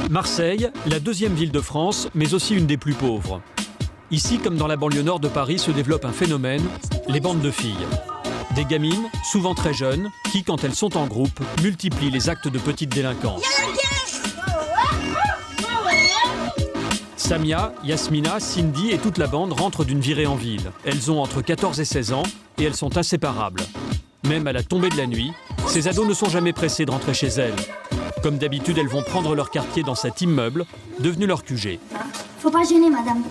Marseille, la deuxième ville de France, mais aussi une des plus pauvres. Ici, comme dans la banlieue nord de Paris, se développe un phénomène, les bandes de filles. Des gamines, souvent très jeunes, qui, quand elles sont en groupe, multiplient les actes de petite délinquance. Samia, Yasmina, Cindy et toute la bande rentrent d'une virée en ville. Elles ont entre 14 et 16 ans et elles sont inséparables. Même à la tombée de la nuit, ces ados ne sont jamais pressés de rentrer chez elles. Comme d'habitude, elles vont prendre leur quartier dans cet immeuble, devenu leur QG. Faut pas gêner, madame.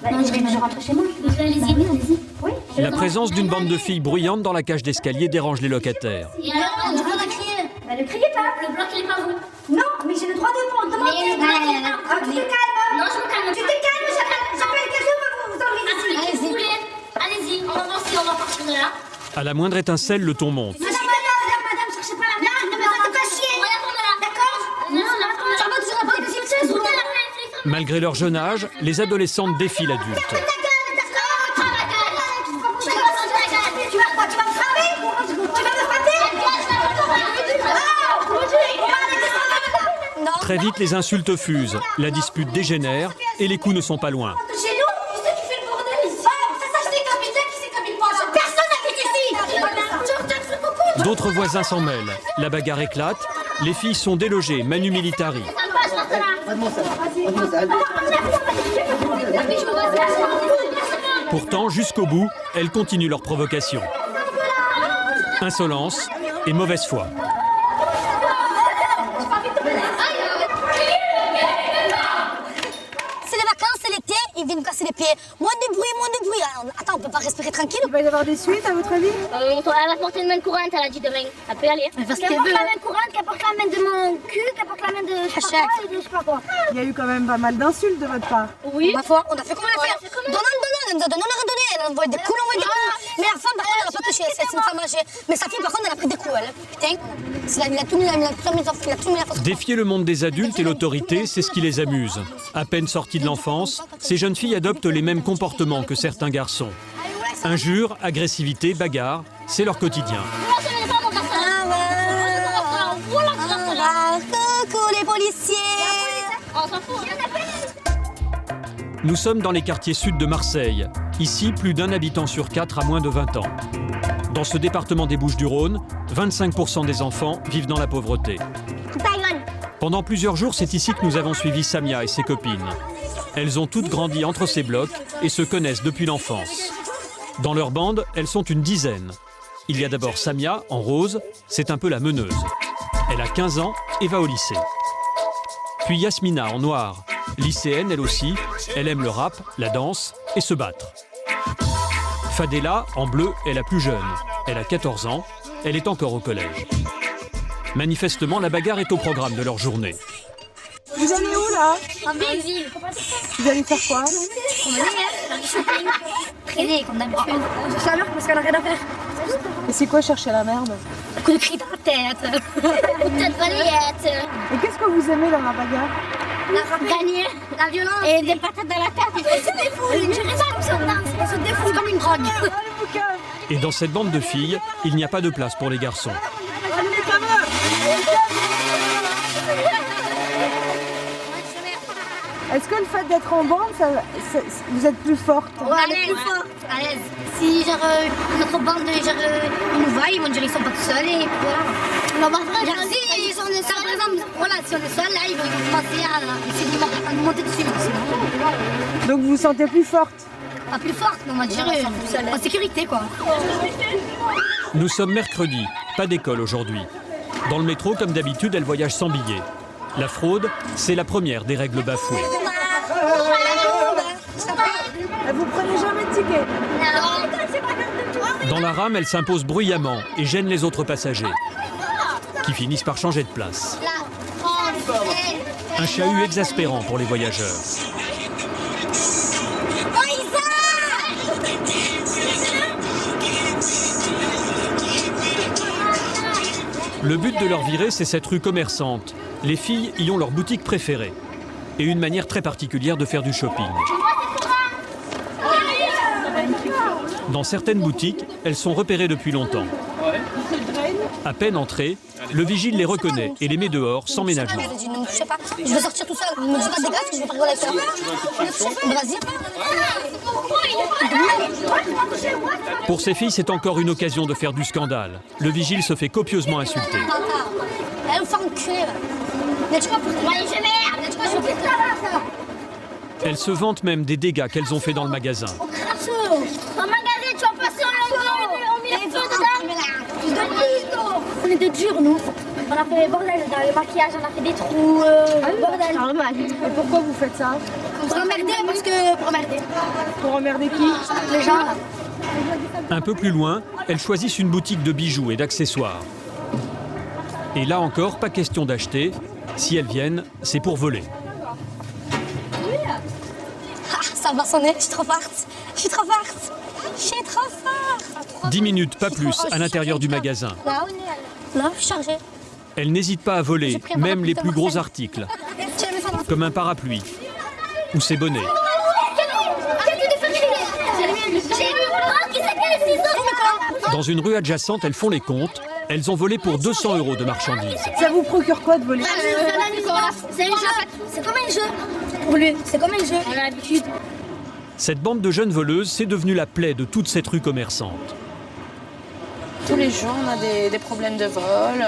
Non, je rentre chez moi. Allez-y, allez-y. Oui. La présence d'une bande de filles bruyantes dans la cage d'escalier dérange les locataires. Et alors, on va crier. Ne criez pas. Le bloc, il est pas vous. Non, mais j'ai le droit de demander. Tu te calmes. Non, je me calme. Tu te calmes, j'appelle quelqu'un pour vous enlever d'ici. Allez-y, vous voulez. Allez-y, on va voir si on va partir de là. À la moindre étincelle, le ton monte. Madame, cherchez pas la merde. Ne me faites pas chier. On va attendre là. D'accord? Non, j'en veux toujours la deuxième chaise. Malgré leur jeune âge, les adolescentes défient l'adulte. Très vite, les insultes fusent, la dispute dégénère et les coups ne sont pas loin. Chez nous, qui c'est qui fait le bordel ici? Ça s'acheter comme il qui c'est comme il pense. Personne n'habite ici. D'autres voisins s'en mêlent. La bagarre éclate. Les filles sont délogées, manu militari. Pourtant, jusqu'au bout, elles continuent leur provocation. Insolence et mauvaise foi. C'est les vacances, c'est l'été, ils viennent me casser les pieds. Moins de bruit, moins de bruit. Alors, attends, on peut pas respirer tranquille? Il va y avoir des suites à votre avis? Elle va porter une main courante, elle a dit demain. Elle peut y aller. Elle fait ce Qu'elle qu'elle porte veut. la main courante, qu'elle porte la main de mon cul, qu'elle porte la main de je sais pas quoi et de je sais pas quoi. Il y a eu quand même pas mal d'insultes de votre part. Oui. Ma foi, on a fait comment on a fait? Donnant, elle nous a donné, on a redonné. Elle a envoyé des coups, on a envoyé des coups. Mais la femme, par contre, elle a pas touché. C'est une femme âgée. Mais sa fille, par contre, elle a pris des coups, elle. Putain, il a tout mis, la façon. Défier le monde des adultes et l'autorité, c'est ce qui les amuse. À peine sorties de l'enfance, ces jeunes filles adoptent les mêmes comportements que certains garçons. Injures, agressivité, bagarre, c'est leur quotidien. Coucou les policiers. On s'en fout. Nous sommes dans les quartiers sud de Marseille. Ici, plus d'un habitant sur 4 a moins de 20 ans. Dans ce département des Bouches-du-Rhône, 25% des enfants vivent dans la pauvreté. Pendant plusieurs jours, c'est ici que nous avons suivi Samia et ses copines. Elles ont toutes grandi entre ces blocs et se connaissent depuis l'enfance. Dans leur bande, elles sont une dizaine. Il y a d'abord Samia, en rose, c'est un peu la meneuse. Elle a 15 ans et va au lycée. Puis Yasmina, en noir, lycéenne elle aussi, elle aime le rap, la danse et se battre. Fadela, en bleu, est la plus jeune. Elle a 14 ans, elle est encore au collège. Manifestement, la bagarre est au programme de leur journée. Vous allez où là? En Brésil. Vous allez faire quoi? Traîner comme d'habitude. Je la merde parce qu'elle a rien à faire. Et c'est quoi chercher la merde? Coup de cri dans la tête. Coup de tête balayette. Et qu'est-ce que vous aimez dans la bagarre? Gagner. La violence. Et des patates dans la tête. C'est des fous. Une comme ça. C'est des fous comme une drogue. Et dans cette bande de filles, il n'y a pas de place pour les garçons. Est-ce que le fait d'être en bande, vous êtes plus forte? Ouais, elle est plus forte. À l'aise. Si genre notre bande ils nous voient, ils vont dire ils sont pas tout seuls et voilà. Non, bah, vrai, genre, si on est seul, par exemple, voilà, si on est seul, là, ils vont commencer à essayer de nous monter dessus. Donc vous vous sentez plus forte? Pas plus forte, mais on va dire en sécurité, quoi. Nous sommes mercredi, pas d'école aujourd'hui. Dans le métro, comme d'habitude, elles voyagent sans billets. La fraude, c'est la première des règles bafouées. Vous prenez jamais de ticket? Dans la rame, elles s'imposent bruyamment et gênent les autres passagers, qui finissent par changer de place. Un chahut exaspérant pour les voyageurs. Le but de leur virée, c'est cette rue commerçante. Les filles y ont leur boutique préférée et une manière très particulière de faire du shopping. Dans certaines boutiques, elles sont repérées depuis longtemps. À peine entrées, le vigile les reconnaît et les met dehors sans ménagement. me touchez pas. Je vais sortir tout seul. Ne me dis pas de dégâts, je vais pas rigoler avec toi. Vas-y. Pour ces filles, c'est encore une occasion de faire du scandale. Le vigile se fait copieusement insulter. Elle me fait enculer. Laisse-moi pour moi, je merde. Laisse-moi, je vais ça. Elles se vantent même des dégâts qu'elles ont fait dans le magasin. Au magasin, tu vas passer en longueur, on met le feu dedans. On est de dur, nous. On a fait bordel dans le maquillage, on a fait des trous, bordel. Et pourquoi vous faites ça? Pour emmerder, parce que pour emmerder. Pour emmerder qui? Les gens, là. Un peu plus loin, elles choisissent une boutique de bijoux et d'accessoires. Et là encore, pas question d'acheter. Si elles viennent, c'est pour voler. Ah, ça va sonner, je suis trop forte. 10 minutes, pas plus, à l'intérieur du magasin. Là, je suis chargée. Elles n'hésitent pas à voler, même les plus gros articles, Tu veux faire comme un parapluie ou ses bonnets. Dans une rue adjacente, elles font les comptes. Elles ont volé pour 200 € de marchandises. Ça vous procure quoi de voler? C'est un jeu. C'est comme un jeu. Pour lui, c'est comme un jeu. On a l'habitude. Cette bande de jeunes voleuses, c'est devenu la plaie de toute cette rue commerçante. Tous les jours, on a des problèmes de vol.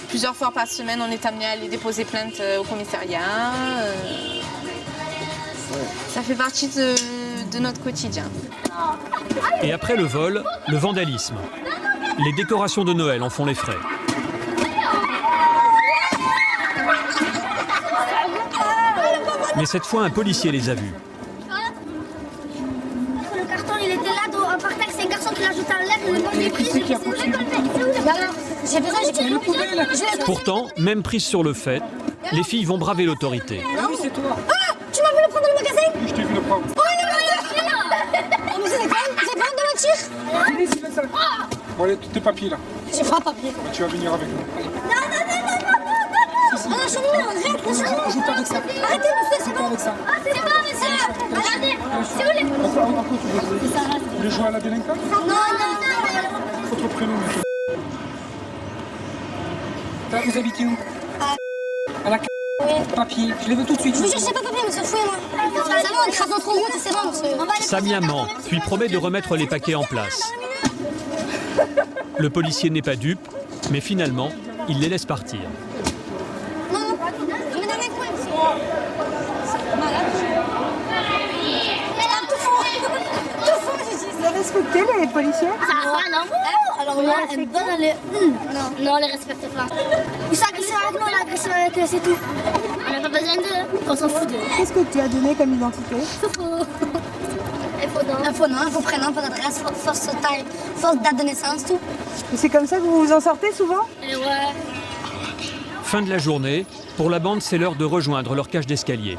Plusieurs fois par semaine, on est amené à aller déposer plainte au commissariat. Ça fait partie de notre quotidien. Et après le vol, le vandalisme. Les décorations de Noël en font les frais. Mais cette fois, un policier les a vus. Le carton, il était là, par terre, c'est un garçon qui l'a jeté en l'air, le j'ai pris, j'ai fait J'ai besoin, j'ai pris le poubelle. Pourtant, même prise sur le fait, les filles vont braver l'autorité. Ah, tu m'as vu le prendre dans le magasin? Je t'ai vu le prendre. Oh non, mais c'est quoi? Vous avez pas honte de mentir? Venez, s'il fait ça. Bon, allez, tous tes papiers là. J'ai pas un papier. Bah, tu vas venir avec nous. Allez. Ah non, chez nous, arrête, On joue pas avec ça. arrêtez, monsieur, c'est bon. Avec ça. C'est bon, monsieur. Regardez, c'est où les... Encore, tu veux jouer? Vous voulez jouer à la délinquance? Non. Votre prénom, monsieur. Vous habitez où? À la papier. Je les veux tout de suite. Je vous jure, j'ai pas papier, monsieur, fouillez-moi. C'est bon, on écrase notre route, c'est bon, monsieur. Samia ment, puis promet de remettre les paquets en place. Le policier n'est pas dupe, mais finalement, il les laisse partir. Non, venez avec moi, monsieur. Tout faux, j'ai dit. Vous respectez les policiers? Ça va, non? Alors là, elle me donne le... Non, on les respecte pas. Ils sont agressifs avec nous, on est agressifs avec eux, c'est tout. On n'a pas besoin d'eux. On s'en fout d'eux. Qu'est-ce que tu as donné comme identité? Un faux nom, un faux prénom, fausse adresse, fausse taille, fausse date de naissance, tout. Et c'est comme ça que vous vous en sortez souvent? Et ouais. Fin de la journée, pour la bande, c'est l'heure de rejoindre leur cage d'escalier.